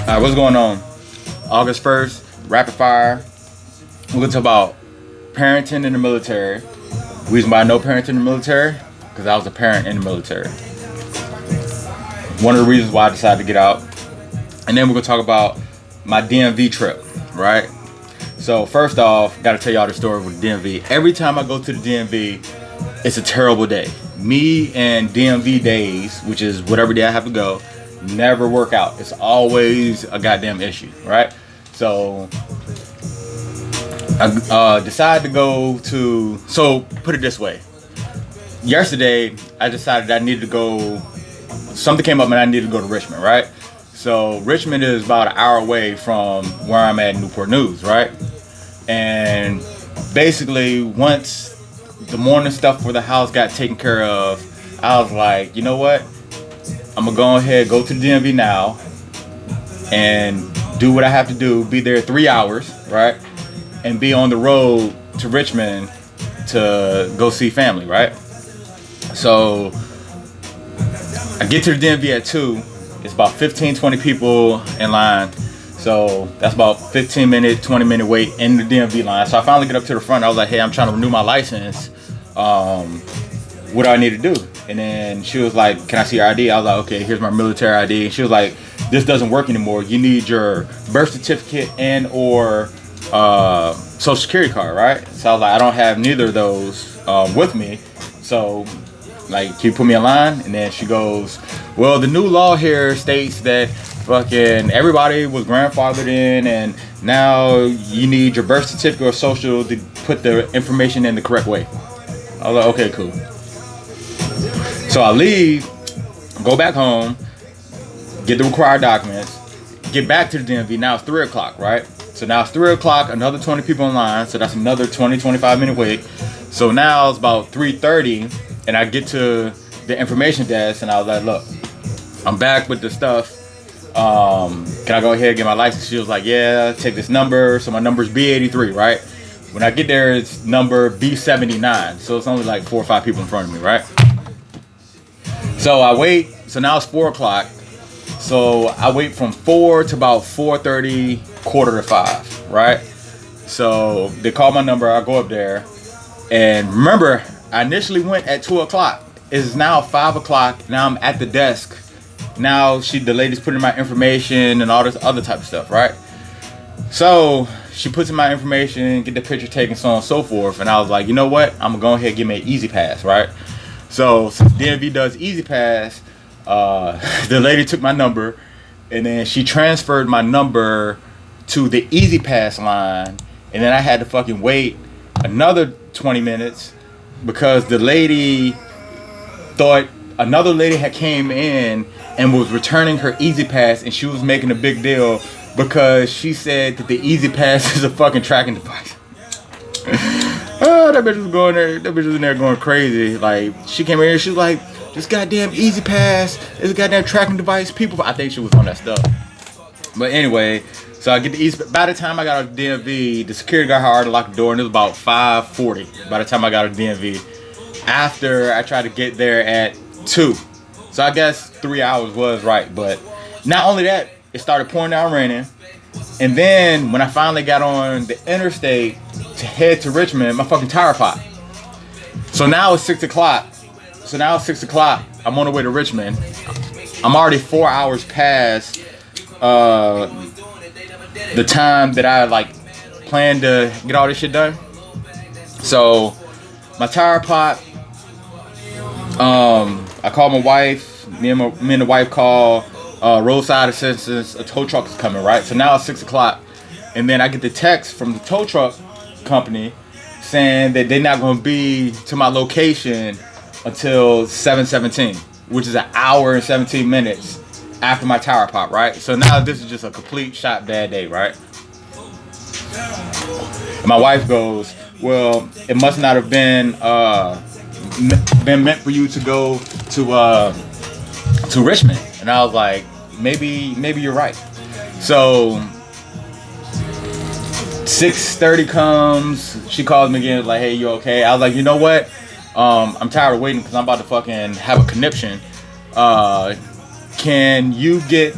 Alright, what's going on? August 1st, rapid fire. We're going to talk about parenting in the military. Reason why I know parenting in the military? Because I was a parent in the military. One of the reasons why I decided to get out. And then we're going to talk about my DMV trip, right? So first off, got to tell y'all the story with DMV. Every time I go to the DMV, it's a terrible day. Me and DMV days, which is whatever day I have to go, never work out. It's always a goddamn issue, right? So I decided to go to, so put it this way. Yesterday, I decided I needed to go, something came up and I needed to go to Richmond, right? So Richmond is about an hour away from where I'm at in Newport News, right? And basically, once the morning stuff for the house got taken care of, I was like, you know what? I'm gonna go ahead, go to the DMV now and do what I have to do, be there 3 hours, right? And be on the road to Richmond to go see family, right? So I get to the DMV at 2. It's about 15, 20 people in line. So that's about 15 minute, 20 minute wait in the DMV line. So I finally get up to the front. I was like, hey, I'm trying to renew my license. What do I need to do? And then she was like, can I see your ID? I was like, okay, here's my military ID. And she was like, this doesn't work anymore. You need your birth certificate and or social security card, right? So I was like, I don't have neither of those with me. So like, can you put me in line? And then she goes, well, the new law here states that fucking everybody was grandfathered in and now you need your birth certificate or social to put the information in the correct way. I was like, okay, cool. So I leave, go back home, get the required documents, get back to the DMV. Now it's 3 o'clock, right? So now it's 3 o'clock, another 20 people in line. So that's another 20, 25 minute wait. So now it's about 3:30 and I get to the information desk and I was like, look, I'm back with the stuff. Can I go ahead and get my license? She was like, yeah, take this number. So my number's B83, right? When I get there, it's number B79. So it's only like 4 or 5 people in front of me, right? So I wait. So now it's 4 o'clock. So I wait from 4 to about 4:30, 4:45, right? So they call my number. I go up there. And remember, I initially went at 2 o'clock. It's now 5 o'clock. Now I'm at the desk. Now the lady's putting my information and all this other type of stuff, right? So she puts in my information, get the picture taken, so on and so forth. And I was like, you know what? I'm gonna go ahead and give me an easy pass, right? So since DMV does easy pass, the lady took my number and then she transferred my number to the easy pass line. And then I had to fucking wait another 20 minutes because the lady thought another lady had came in and was returning her easy pass and she was making a big deal because she said that the easy pass is a fucking tracking device. Oh, that bitch was going there. That bitch was in there going crazy. Like, she came in here, she was like, this goddamn easy pass is a goddamn tracking device. People, I think she was on that stuff. But anyway, so I get the easy. By the time I got out of DMV, the security guard had already locked the door, and it was about 5:40 by the time I got out of DMV. After I tried to get there at 2. So I guess 3 hours was right. But not only that, it started pouring down raining. And then when I finally got on the interstate to head to Richmond, my fucking tire popped. So now it's 6 o'clock. I'm on the way to Richmond. I'm already 4 hours past the time that I like planned to get all this shit done. So my tire popped. I called my wife. Me and the wife call roadside assistance. A tow truck is coming, right? So now it's 6 o'clock, and then I get the text from the tow truck company saying that they're not going to be to my location until 7:17, which is an hour and 17 minutes after my tire pop, right? So now this is just a complete shot bad day, right? And my wife goes, well, it must not have been meant for you to go to Richmond. And I was like, maybe you're right. So 6:30 comes, she calls me again, like, hey, you okay? I was like, you know what? I'm tired of waiting because I'm about to fucking have a conniption. Can you get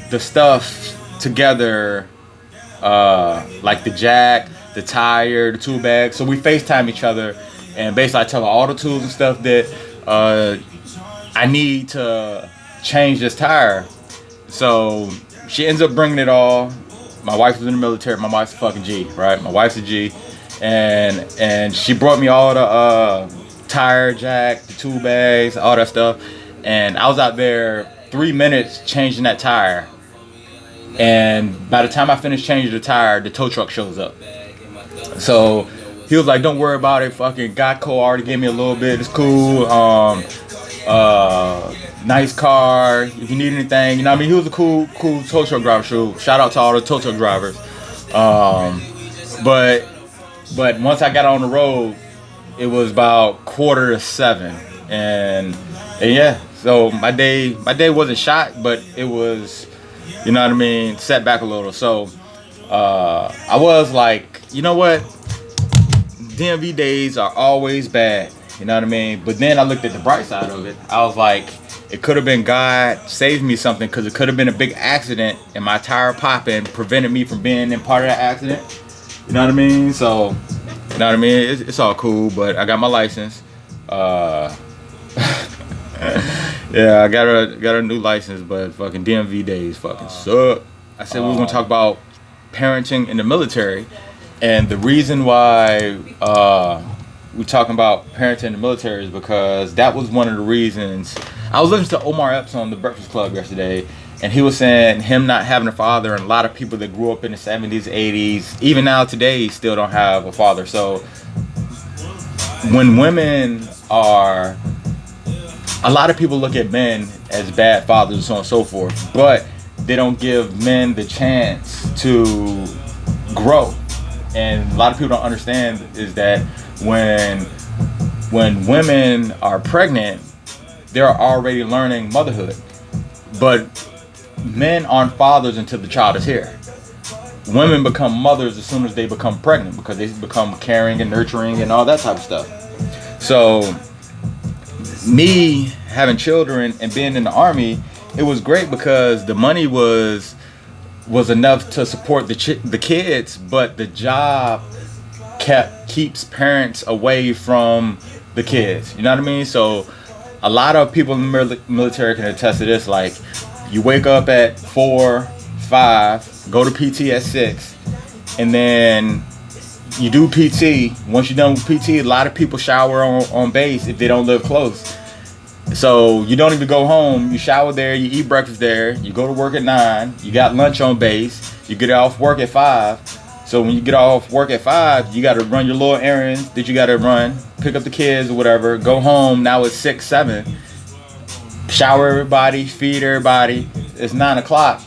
the stuff together, like the jack, the tire, the tool bag? So we FaceTime each other, and basically I tell her all the tools and stuff that I need to change this tire. So she ends up bringing it all. My wife was in the military. My wife's a fucking G, right? My wife's a G, and she brought me all the tire, jack, the tool bags, all that stuff. And I was out there 3 minutes changing that tire. And by the time I finished changing the tire, the tow truck shows up. So he was like, "Don't worry about it. Fucking Gotco already gave me a little bit. It's cool. Nice car. If you need anything, you know what I mean." He was a cool tow truck driver. So shout out to all the tow truck drivers. But once I got on the road, it was about 6:45, and yeah. So my day wasn't shot, but it was, you know what I mean, set back a little. So I was like, you know what, DMV days are always bad, you know what I mean. But then I looked at the bright side of it. I was like, it could have been God saved me something, because it could have been a big accident and my tire popping prevented me from being in part of that accident, you know what I mean. So, you know what I mean, it's all cool. But I got my license. Yeah, I got a new license, but fucking DMV days fucking suck. I said we were gonna talk about parenting in the military, and the reason why we're talking about parenting in the military is because that was one of the reasons. I was listening to Omar Epps on the Breakfast Club yesterday, and he was saying him not having a father, and a lot of people that grew up in the 70s, 80s, even now today, still don't have a father. So when women are, a lot of people look at men as bad fathers and so on and so forth, but they don't give men the chance to grow. And a lot of people don't understand is that when women are pregnant, they're already learning motherhood. But men aren't fathers until the child is here. Women become mothers as soon as they become pregnant, because they become caring and nurturing and all that type of stuff. So me having children and being in the Army, it was great because the money was enough to support the kids, but the job keeps parents away from the kids, you know what I mean. So a lot of people in the military can attest to this. Like, you wake up at 4, 5, go to PT at 6, and then you do PT. Once you're done with PT, a lot of people shower on base if they don't live close. So you don't even go home. You shower there, you eat breakfast there, you go to work at 9, you got lunch on base, you get off work at 5. So when you get off work at 5, you got to run your little errands that you got to run, pick up the kids or whatever, go home. Now it's 6, 7. Shower everybody, feed everybody. It's 9 o'clock.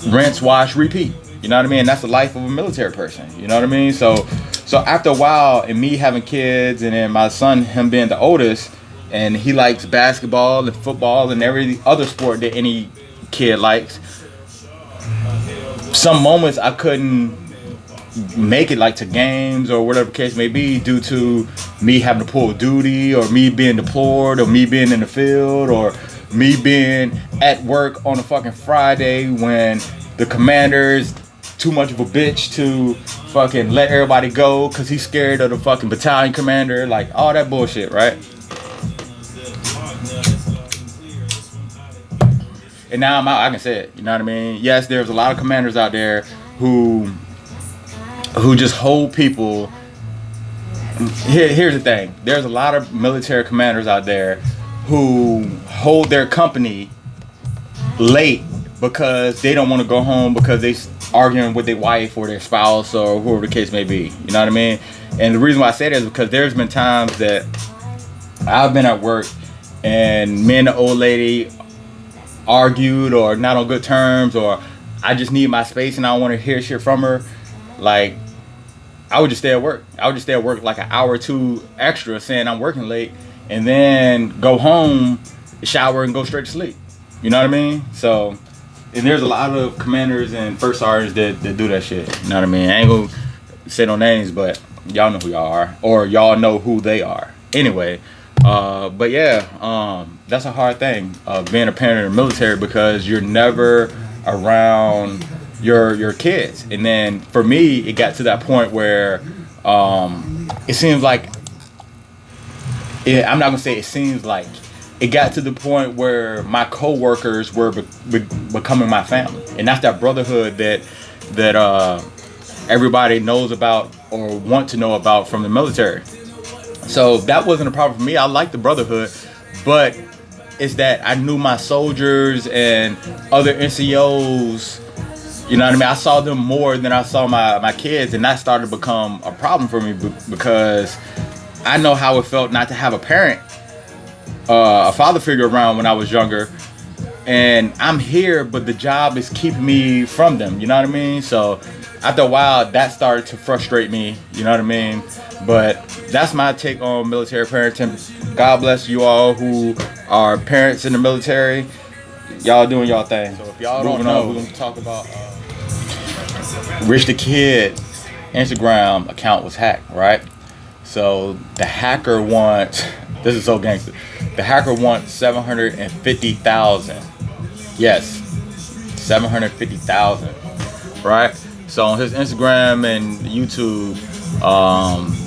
Rinse, wash, repeat. You know what I mean? That's the life of a military person. You know what I mean? So after a while, and me having kids, and then my son, him being the oldest, and he likes basketball and football and every other sport that any kid likes. Some moments I couldn't make it, like to games or whatever the case may be, due to me having to pull duty, or me being deployed, or me being in the field, or me being at work on a fucking Friday when the commander's too much of a bitch to fucking let everybody go because he's scared of the fucking battalion commander, like all that bullshit, right? And now I'm out, I can say it, you know what I mean? Yes, there's a lot of commanders out there who just hold people. Here's the thing. There's a lot of military commanders out there who hold their company late because they don't want to go home because they arguing with their wife or their spouse or whoever the case may be. You know what I mean? And the reason why I say that is because there's been times that I've been at work and me and the old lady argued, or not on good terms, or I just need my space and I don't want to hear shit from her. Like, I would just stay at work. I would just stay at work like an hour or two extra, saying I'm working late, and then go home, shower, and go straight to sleep. You know what I mean? So And there's a lot of commanders and first sergeants that do that shit. You know what I mean? I ain't gonna say no names, but y'all know who y'all are, or y'all know who they are. Anyway, but yeah, that's a hard thing, being a parent in the military, because you're never around your kids. And then for me, it got to that point where it seems like, I'm not gonna say it seems like, it got to the point where my coworkers were becoming my family, and that's that brotherhood that everybody knows about or want to know about from the military. So that wasn't a problem for me. I liked the brotherhood, but it's that I knew my soldiers and other NCOs. You know what I mean? I saw them more than I saw my kids, and that started to become a problem for me because I know how it felt not to have a parent, a father figure around when I was younger, and I'm here, but the job is keeping me from them. You know what I mean? So after a while, that started to frustrate me. You know what I mean? But that's my take on military parenting. God bless you all who are parents in the military. Y'all doing y'all thing. So if y'all don't know, we're gonna talk about Rich the Kid Instagram account was hacked, right? So the hacker wants, this is so gangster, the hacker wants 750,000. Yes, 750,000, right? So on his Instagram and YouTube,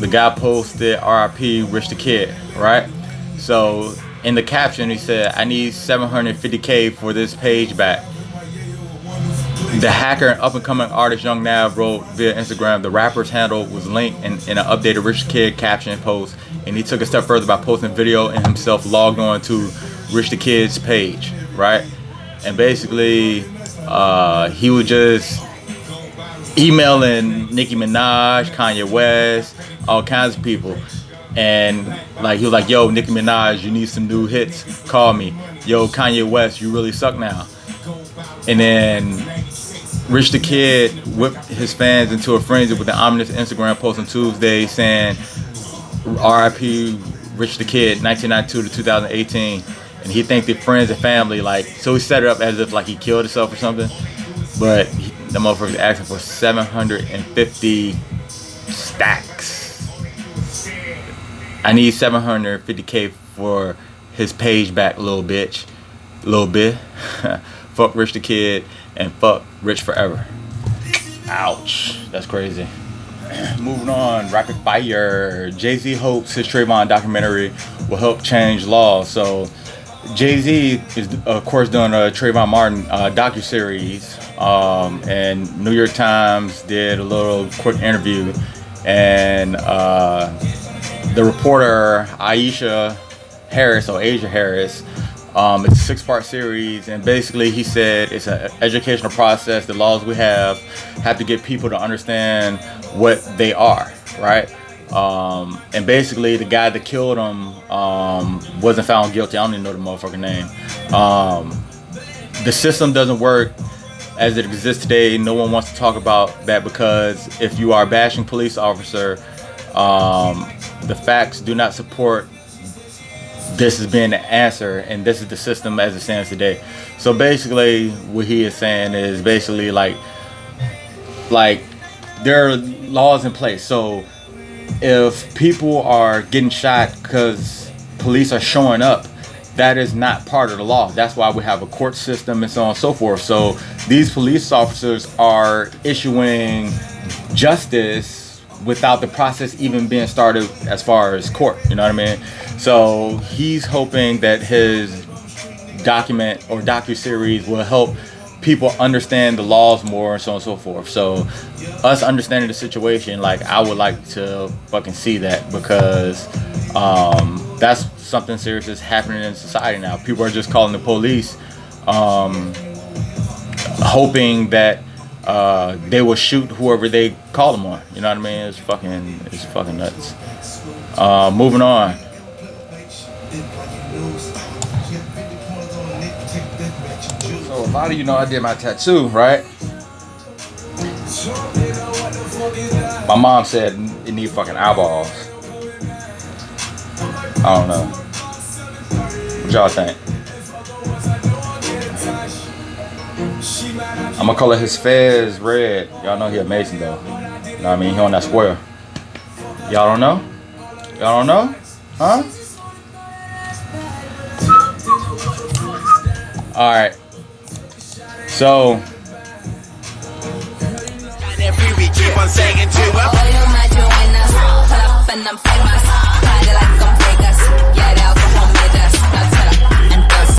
the guy posted RIP Rich the Kid, right? So in the caption he said, I need 750K for this page back. The hacker and up-and-coming artist Young Nav wrote via Instagram. The rapper's handle was linked in an updated Rich the Kid caption post, and he took a step further by posting video and himself logged on to Rich the Kid's page, right? And basically, he was just emailing Nicki Minaj, Kanye West, all kinds of people. And like he was like, yo, Nicki Minaj, you need some new hits, call me. Yo, Kanye West, you really suck now. And then Rich the Kid whipped his fans into a frenzy with an ominous Instagram post on Tuesday saying RIP Rich the Kid 1992 to 2018. And he thanked his friends and family, like, so he set it up as if like he killed himself or something. But the motherfucker's asking for 750 stacks. I need 750K for his page back, little bitch. Little bit. Fuck Rich the Kid and fuck Rich forever. Ouch. That's crazy. Moving on, rapid fire. Jay-Z hopes his Trayvon documentary will help change laws. So Jay-Z is of course doing a Trayvon Martin Docu-Series, and New York Times did a little quick interview, and the reporter Aisha Harris, it's a 6-part series, and basically he said it's an educational process. The laws we have to get people to understand what they are, right? And basically the guy that killed him wasn't found guilty. I don't even know the motherfucking name. The system doesn't work as it exists today. No one wants to talk about that, because if you are bashing police officer, the facts do not support this as being the answer, and this is the system as it stands today. So basically what he is saying is basically like there are laws in place. So if people are getting shot because police are showing up, that is not part of the law. That's why we have a court system and so on and so forth. So these police officers are issuing justice without the process even being started as far as court. You know what I mean? So he's hoping that his document or docu-series will help people understand the laws more and so on and so forth. So us understanding the situation, like, I would like to fucking see that, because that's something serious that's happening in society now. People are just calling the police, hoping that they will shoot whoever they call them on. You know what I mean? It's fucking nuts. Moving on. So a lot of you know I did my tattoo, right? My mom said it need fucking eyeballs. I don't know. What y'all think? I'm gonna color his fez red. Y'all know he amazing though. You know what I mean? He on that square. Y'all don't know? Y'all don't know? Huh? Alright. So keep on saying to him.